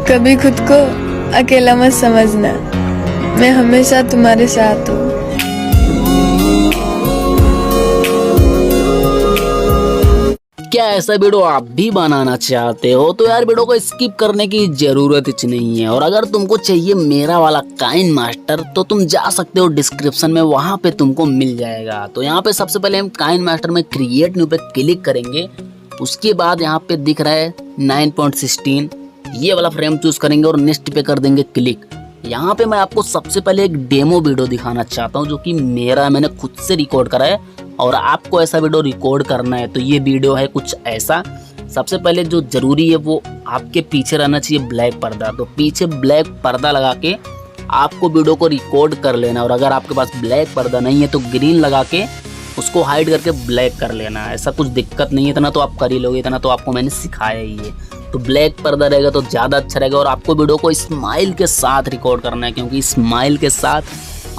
कभी खुद को अकेला मत समझना, मैं हमेशा तुम्हारे साथ हूँ। क्या ऐसा वीडियो आप भी बनाना चाहते हो तो यार वीडियो को स्किप करने की जरूरत ही नहीं है। और अगर तुमको चाहिए मेरा वाला काइन मास्टर तो तुम जा सकते हो डिस्क्रिप्शन में, वहां पे तुमको मिल जाएगा। तो यहाँ पे सबसे पहले हम काइन मास्टर में क्रिएट न्यू पे क्लिक करेंगे। उसके बाद यहाँ पे दिख रहा है 9.16, ये वाला फ्रेम चूज करेंगे और नेक्स्ट पे कर देंगे क्लिक। यहाँ पे मैं आपको सबसे पहले एक डेमो वीडियो दिखाना चाहता हूँ जो कि मैंने खुद से रिकॉर्ड करा है और आपको ऐसा वीडियो रिकॉर्ड करना है। तो ये वीडियो है कुछ ऐसा। सबसे पहले जो जरूरी है वो आपके पीछे रहना चाहिए ब्लैक पर्दा। तो पीछे ब्लैक पर्दा लगा के आपको वीडियो को रिकॉर्ड कर लेना। और अगर आपके पास ब्लैक पर्दा नहीं है तो ग्रीन लगा के उसको हाइड करके ब्लैक कर लेना। ऐसा कुछ दिक्कत नहीं है, इतना तो आप कर ही लोगे, इतना तो आपको मैंने सिखाया ही है। तो ब्लैक पर्दा रहेगा तो ज़्यादा अच्छा रहेगा। और आपको वीडियो को स्माइल के साथ रिकॉर्ड करना है, क्योंकि स्माइल के साथ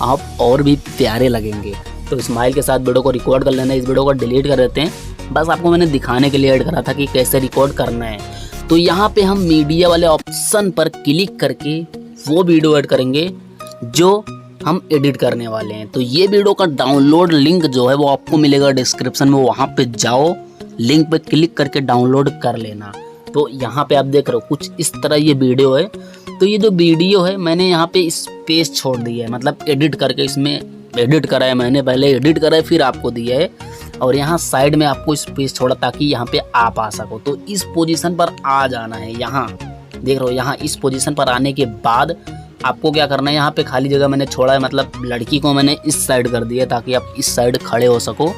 आप और भी प्यारे लगेंगे। तो स्माइल के साथ वीडियो को रिकॉर्ड कर लेना है। इस वीडियो को डिलीट कर देते हैं, बस आपको मैंने दिखाने के लिए ऐड करा था कि कैसे रिकॉर्ड करना है। तो यहाँ पे हम मीडिया वाले ऑप्शन पर क्लिक करके वो वीडियो ऐड करेंगे जो हम एडिट करने वाले हैं। तो ये वीडियो का डाउनलोड लिंक जो है वो आपको मिलेगा डिस्क्रिप्शन में, वहाँ पे जाओ, लिंक पे क्लिक करके डाउनलोड कर लेना। तो यहाँ पे आप देख रहे हो कुछ इस तरह ये वीडियो है। तो ये जो वीडियो है मैंने यहाँ पे स्पेस छोड़ दिया है, मतलब एडिट करके इसमें एडिट करा है मैंने, पहले एडिट करा है फिर आपको दिया है। और यहाँ साइड में आपको स्पेस छोड़ा ताकि यहाँ पे आप आ सको। तो इस पोजीशन पर आ जाना है। यहाँ देख रहे हो, यहाँ इस पोजीशन पर आने के बाद आपको क्या करना है, यहाँ पे खाली जगह मैंने छोड़ा है, मतलब लड़की को मैंने इस साइड कर दिया ताकि आप इस साइड खड़े हो सको।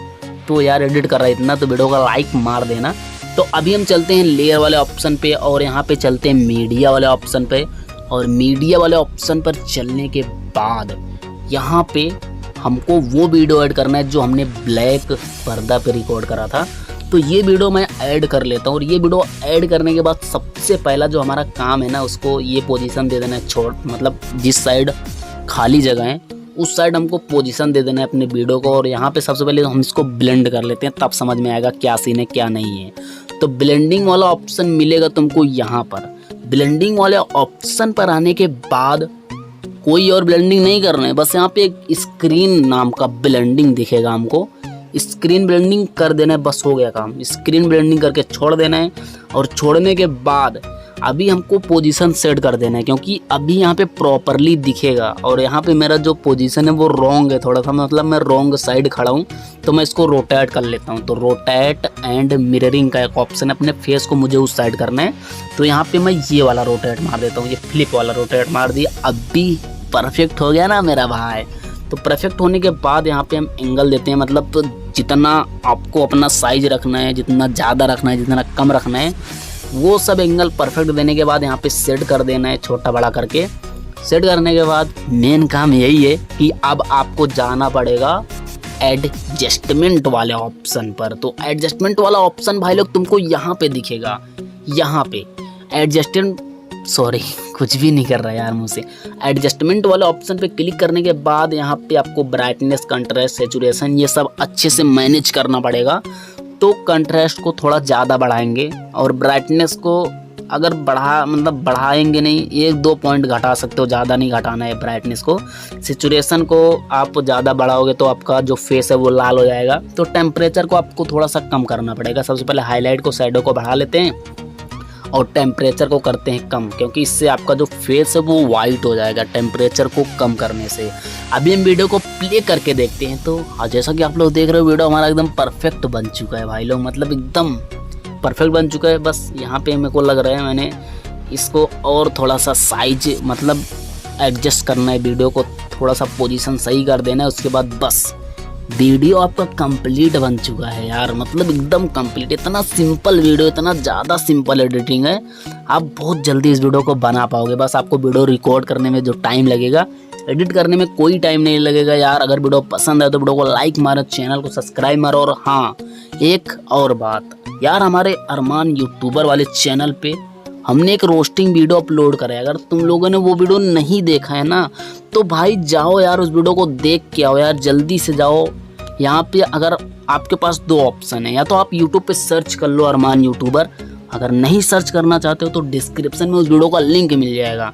तो यार एडिट कर रहा है इतना, तो वीडियो का लाइक मार देना। तो अभी हम चलते हैं लेयर वाले ऑप्शन पे और यहाँ पे चलते हैं मीडिया वाले ऑप्शन पे। और मीडिया वाले ऑप्शन पर चलने के बाद यहाँ पे हमको वो वीडियो ऐड करना है जो हमने ब्लैक पर्दा पे रिकॉर्ड करा था। तो ये वीडियो मैं ऐड कर लेता हूँ। और ये वीडियो ऐड करने के बाद सबसे पहला जो हमारा काम है ना, उसको ये पोजीशन दे देना है छोड़, मतलब जिस साइड खाली जगह है उस साइड हमको पोजीशन दे देना है अपने वीडियो को। और यहाँ पे सबसे पहले हम इसको ब्लेंड कर लेते हैं, तब समझ में आएगा क्या सीन है क्या नहीं है। तो ब्लेंडिंग वाला ऑप्शन मिलेगा तुमको यहाँ पर। ब्लेंडिंग वाले ऑप्शन पर आने के बाद कोई और ब्लेंडिंग नहीं करना है, बस यहाँ पे एक स्क्रीन नाम का ब्लेंडिंग दिखेगा हमको, स्क्रीन ब्लेंडिंग कर देना है, बस हो गया काम। स्क्रीन ब्लेंडिंग करके छोड़ देना है। और छोड़ने के बाद अभी हमको पोजीशन सेट कर देना है, क्योंकि अभी यहाँ पे प्रॉपरली दिखेगा। और यहाँ पे मेरा जो पोजीशन है वो रॉन्ग है थोड़ा सा, मतलब मैं रॉन्ग साइड खड़ा हूँ। तो मैं इसको रोटेट कर लेता हूँ। तो रोटेट एंड मिररिंग का एक ऑप्शन है, अपने फेस को मुझे उस साइड करना है। तो यहाँ पे मैं ये वाला रोटेट मार देता हूँ, ये फ्लिप वाला रोटेट मार दिया। अभी परफेक्ट हो गया ना मेरा भाई। तो परफेक्ट होने के बाद यहाँ पे हम एंगल देते हैं, मतलब तो जितना आपको अपना साइज रखना है, जितना ज़्यादा रखना है, जितना कम रखना है, वो सब एंगल परफेक्ट देने के बाद यहाँ पे सेट कर देना है छोटा बड़ा करके। सेट करने के बाद मेन काम यही है कि अब आपको जाना पड़ेगा एडजस्टमेंट वाले ऑप्शन पर। तो एडजस्टमेंट वाला ऑप्शन भाई लोग तुमको यहाँ पे दिखेगा, यहाँ पे कुछ भी नहीं कर रहा यार मुँह से। एडजस्टमेंट वाले ऑप्शन पे क्लिक करने के बाद यहाँ पे आपको ब्राइटनेस, कंट्रास्ट, सैचुरेशन ये सब अच्छे से मैनेज करना पड़ेगा। तो कंट्रास्ट को थोड़ा ज़्यादा बढ़ाएंगे और ब्राइटनेस को अगर बढ़ाएंगे नहीं, 1-2 पॉइंट घटा सकते हो, ज़्यादा नहीं घटाना है ब्राइटनेस को। सैचुरेशन को आप ज़्यादा बढ़ाओगे तो आपका जो फेस है वो लाल हो जाएगा। तो टेम्परेचर को आपको थोड़ा सा कम करना पड़ेगा। सबसे पहले हाईलाइट को, शैडो को बढ़ा लेते हैं और टेम्परेचर को करते हैं कम, क्योंकि इससे आपका जो फेस है वो वाइट हो जाएगा टेम्परेचर को कम करने से। अभी हम वीडियो को प्ले करके देखते हैं। तो जैसा कि आप लोग देख रहे हो वीडियो हमारा एकदम परफेक्ट बन चुका है भाई लोग, मतलब एकदम परफेक्ट बन चुका है। बस यहाँ पे मेरे को लग रहा है मैंने इसको और थोड़ा सा साइज मतलब एडजस्ट करना है, वीडियो को थोड़ा सा पोजीशन सही कर देना है। उसके बाद बस वीडियो आपका कंप्लीट बन चुका है यार, मतलब एकदम कंप्लीट। इतना सिंपल वीडियो, इतना ज़्यादा सिंपल एडिटिंग है, आप बहुत जल्दी इस वीडियो को बना पाओगे। बस आपको वीडियो रिकॉर्ड करने में जो टाइम लगेगा, एडिट करने में कोई टाइम नहीं लगेगा यार। अगर वीडियो पसंद है तो वीडियो को लाइक मारो, चैनल को सब्सक्राइब मारो। और हाँ, एक और बात यार, हमारे अरमान यूट्यूबर वाले चैनल पे हमने एक रोस्टिंग वीडियो अपलोड करा है। अगर तुम लोगों ने वो वीडियो नहीं देखा है ना तो भाई जाओ यार, उस वीडियो को देख के आओ यार, जल्दी से जाओ। यहाँ पे अगर आपके पास 2 ऑप्शन है, या तो आप यूट्यूब पे सर्च कर लो अरमान यूट्यूबर, अगर नहीं सर्च करना चाहते हो तो डिस्क्रिप्शन में उस वीडियो का लिंक मिल जाएगा।